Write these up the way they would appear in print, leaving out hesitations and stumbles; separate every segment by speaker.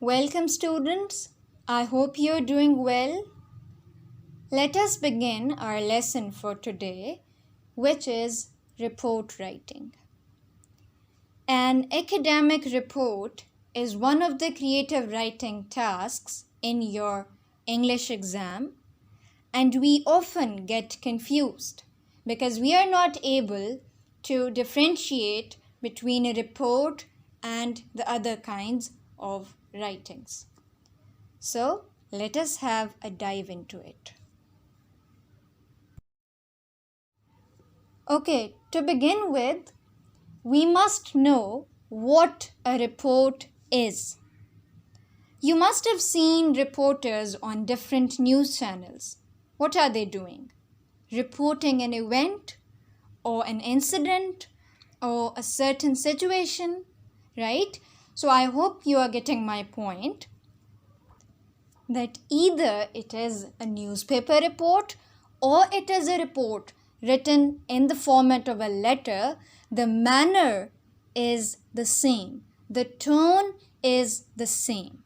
Speaker 1: Welcome students. I hope you're doing well. Let us begin our lesson for today, which is report writing. An academic report is one of the creative writing tasks in your English exam, and we often get confused because we are not able to differentiate between a report and the other kinds of writings. So let us have a dive into it. Okay, to begin with, we must know what a report is. You must have seen reporters on different news channels. What are they doing? Reporting an event or an incident or a certain situation, right? So I hope you are getting my point that either it is a newspaper report or it is a report written in the format of a letter. The manner is the same. The tone is the same.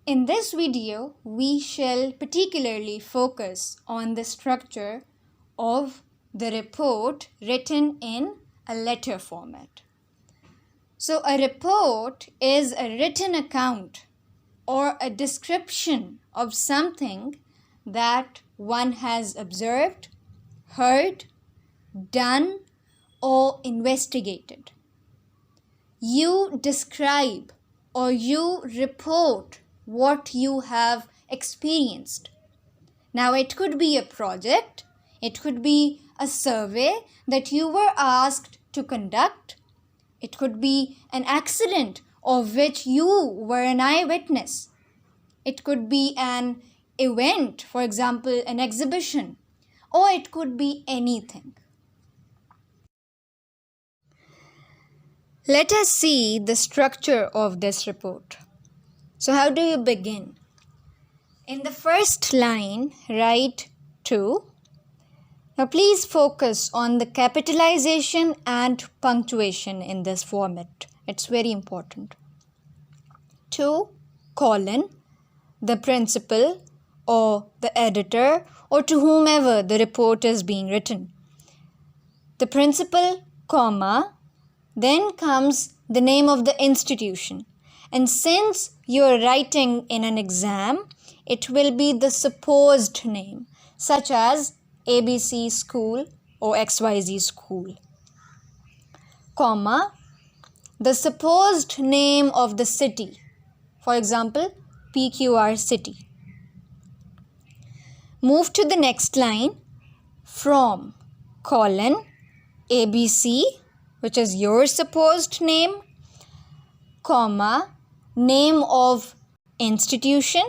Speaker 1: In this video, we shall particularly focus on the structure of the report written in a letter format. So a report is a written account or a description of something that one has observed, heard, done, or investigated. You describe or you report what you have experienced. Now, it could be a project, it could be a survey that you were asked to conduct. It could be an accident of which you were an eyewitness. It could be an event, for example, an exhibition, or it could be anything. Let us see the structure of this report. So how do you begin? In the first line, write to. Now please focus on the capitalization and punctuation in this format. It's very important. To, colon, the principal or the editor or to whomever the report is being written. The principal, comma, then comes the name of the institution. And since you are writing in an exam, it will be the supposed name, such as ABC school or XYZ school. Comma, the supposed name of the city. For example, PQR city. Move to the next line. From, colon, ABC, which is your supposed name, comma, name of institution,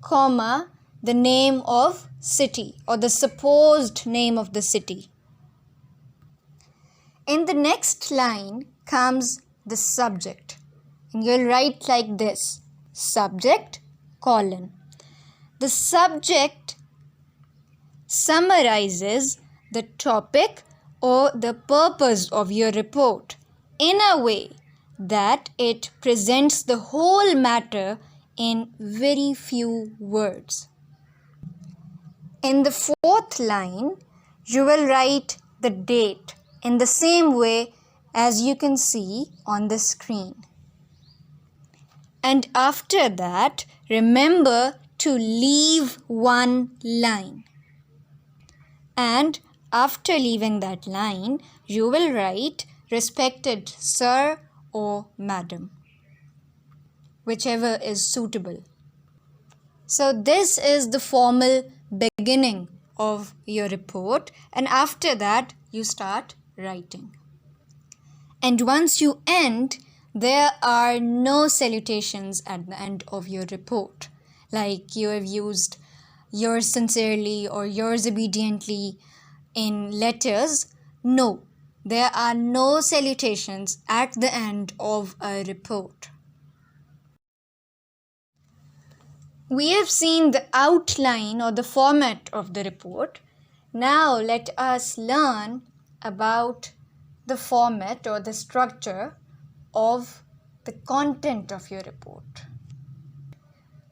Speaker 1: comma, the name of city or the supposed name of the city. In the next line comes the subject. And you'll write like this, subject, colon. The subject summarizes the topic or the purpose of your report in a way that it presents the whole matter in very few words. In the fourth line, you will write the date in the same way as you can see on the screen. And after that, remember to leave one line. And after leaving that line, you will write respected sir or madam, whichever is suitable. So this is the formal beginning of your report, and after that you start writing. And once you end, there are no salutations at the end of your report, like you have used yours sincerely or yours obediently in letters. No, there are no salutations at the end of a report. We have seen the outline or the format of the report. Now let us learn about the format or the structure of the content of your report.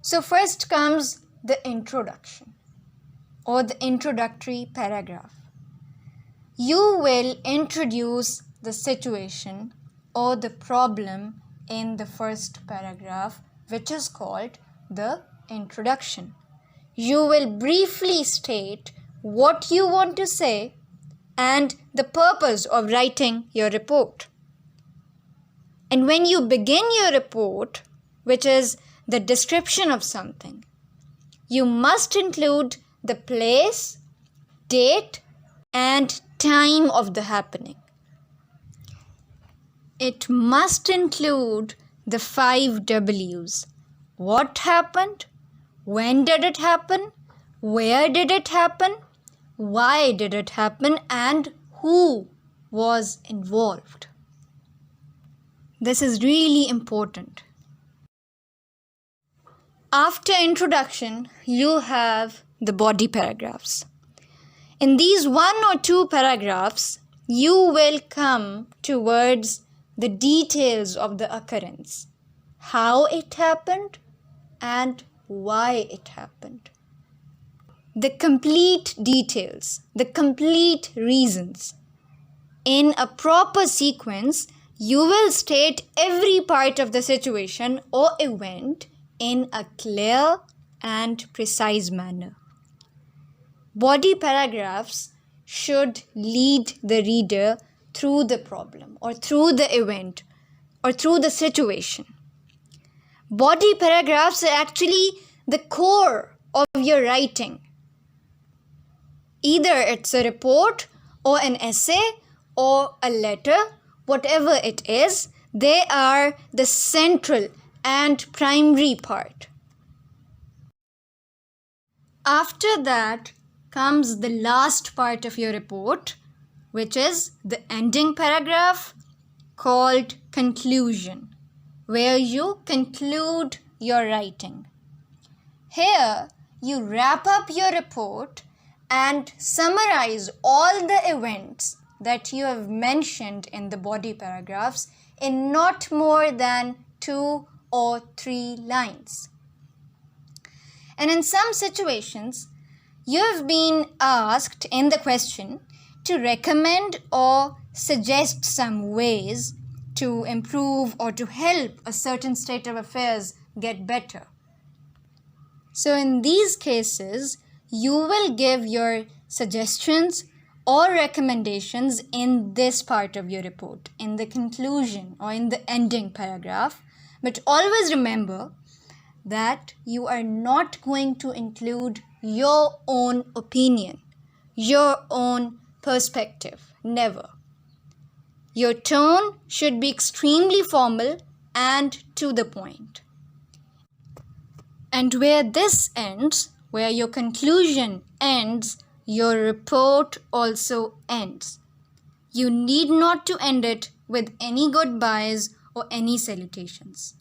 Speaker 1: So first comes the introduction or the introductory paragraph. You will introduce the situation or the problem in the first paragraph, which is called the introduction. You will briefly state what you want to say and the purpose of writing your report. And when you begin your report, which is the description of something, you must include the place, date, and time of the happening. It must include the 5 W's. What happened? When did it happen? Where did it happen? Why did it happen? And who was involved? This is really important. After introduction, you have the body paragraphs. In these 1 or 2 paragraphs, you will come towards the details of the occurrence, how it happened and why it happened. The complete details, the complete reasons. In a proper sequence, you will state every part of the situation or event in a clear and precise manner. Body paragraphs should lead the reader through the problem or through the event or through the situation. Body paragraphs are actually the core of your writing. Either it's a report or an essay or a letter, whatever it is, they are the central and primary part. After that comes the last part of your report, which is the ending paragraph called conclusion, where you conclude your writing. Here, you wrap up your report and summarize all the events that you have mentioned in the body paragraphs in not more than 2 or 3 lines. And in some situations, you have been asked in the question to recommend or suggest some ways to improve or to help a certain state of affairs get better. So in these cases, you will give your suggestions or recommendations in this part of your report, in the conclusion or in the ending paragraph. But always remember that you are not going to include your own opinion, your own perspective. Never. Your tone should be extremely formal and to the point. And where this ends, where your conclusion ends, your report also ends. You need not to end it with any goodbyes or any salutations.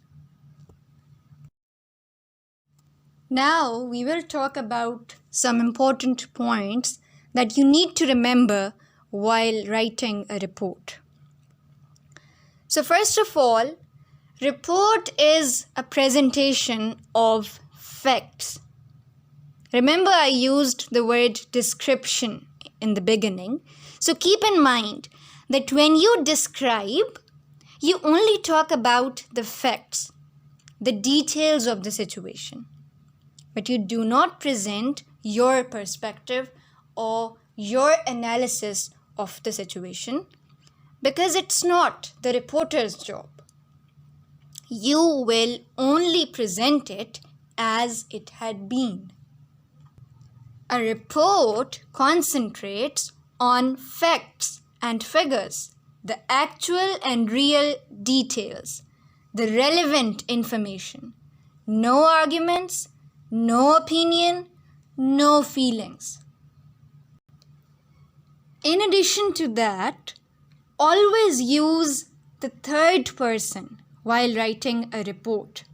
Speaker 1: Now we will talk about some important points that you need to remember while writing a report. So first of all, report is a presentation of facts. Remember, I used the word description in the beginning. So keep in mind that when you describe, you only talk about the facts, the details of the situation. But you do not present your perspective or your analysis of the situation because it's not the reporter's job. You will only present it as it had been. A report concentrates on facts and figures, the actual and real details, the relevant information. No arguments, no opinion, no feelings. In addition to that, always use the third person while writing a report,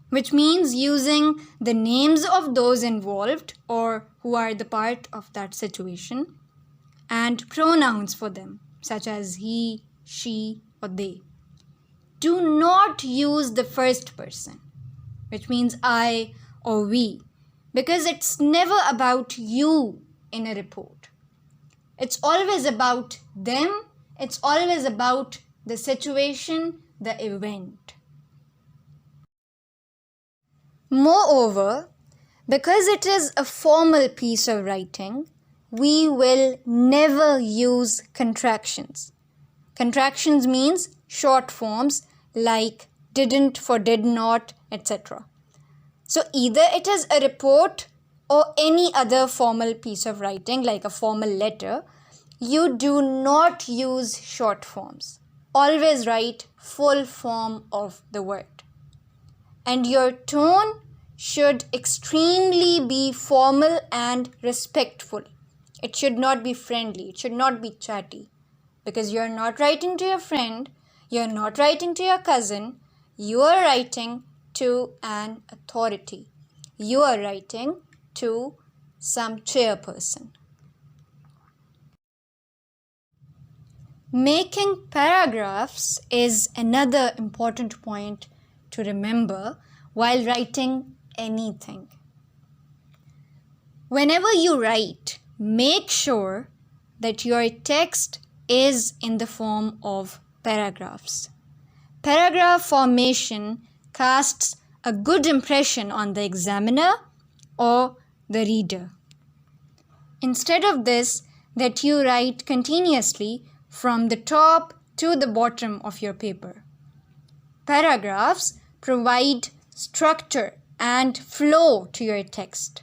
Speaker 1: which means using the names of those involved or who are the part of that situation and pronouns for them, such as he, she, or they. do not use the first person, which means I or we, because it's never about you in a report. It's always about them. It's always about the situation, the event. Moreover, because it is a formal piece of writing, we will never use contractions. Contractions means short forms like didn't for did not, etc. So either it is a report or any other formal piece of writing like a formal letter, you do not use short forms. Always write full form of the word. And your tone should extremely be formal and respectful. It should not be friendly. It should not be chatty. Because you're not writing to your friend, you're not writing to your cousin, you are writing to an authority. You are writing to some chairperson. Making paragraphs is another important point to remember while writing anything. Whenever you write, make sure that your text is in the form of paragraphs. Paragraph formation casts a good impression on the examiner or the reader. Instead of this, that you write continuously from the top to the bottom of your paper. Paragraphs provide structure and flow to your text.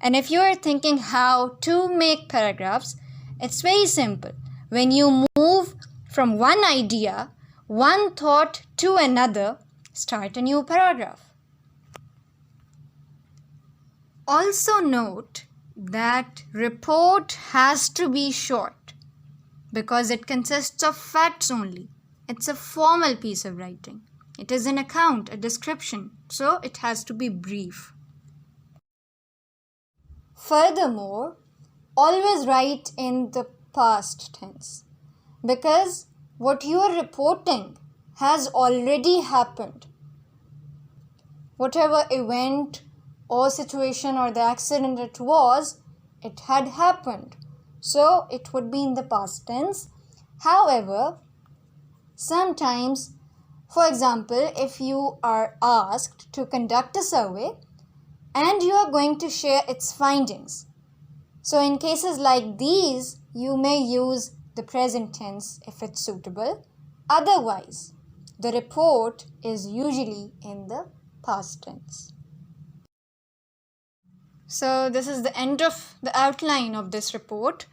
Speaker 1: And if you are thinking how to make paragraphs, it's very simple. When you move from one idea, one thought to another, start a new paragraph. Also note that report has to be short because it consists of facts only. It's a formal piece of writing. It is an account, a description, so it has to be brief. Furthermore, always write in the past tense because what you are reporting has already happened. Whatever event or situation or the accident it had happened. So it would be in the past tense. However, sometimes, for example, if you are asked to conduct a survey and you are going to share its findings. So in cases like these, you may use the present tense if it's suitable. Otherwise, the report is usually in the past tense. So this is the end of the outline of this report.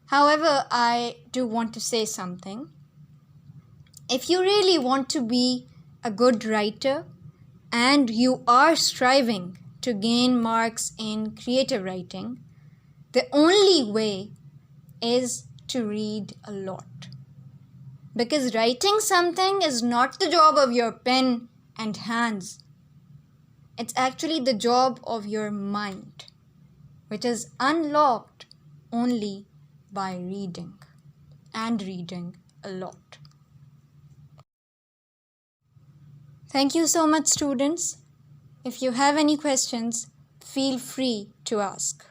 Speaker 1: However, I do want to say something. If you really want to be a good writer and you are striving to gain marks in creative writing, the only way is to read a lot. Because writing something is not the job of your pen and hands. It's actually the job of your mind, which is unlocked only by reading and reading a lot. Thank you so much, students. If you have any questions, feel free to ask.